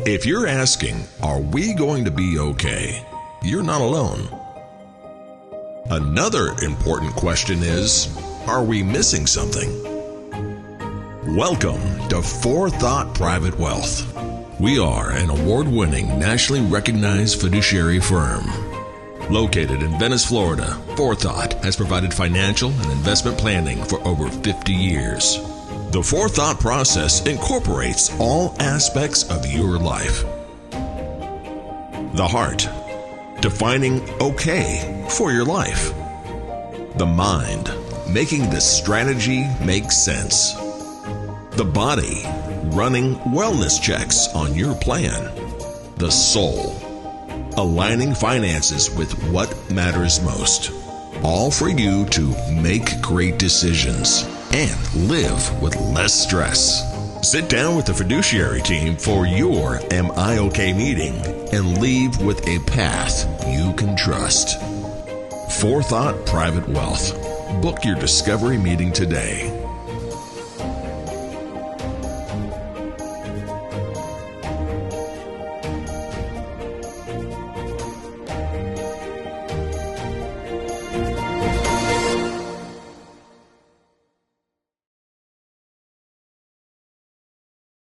If you're asking, are we going to be okay? You're not alone. Another important question is, are we missing something? Welcome to Fourthought Private Wealth. We are an award-winning, nationally recognized fiduciary firm. Located in Venice, Florida, Fourthought has provided financial and investment planning for over 50 years. The Fourthought process incorporates all aspects of your life. The heart, defining okay for your life. The mind, making the strategy make sense. The body, running wellness checks on your plan. The soul, aligning finances with what matters most. All for you to make great decisions and live with less stress. Sit down with the fiduciary team for your Am I OK meeting and leave with a path you can trust. Fourthought Private Wealth. Book your discovery meeting today.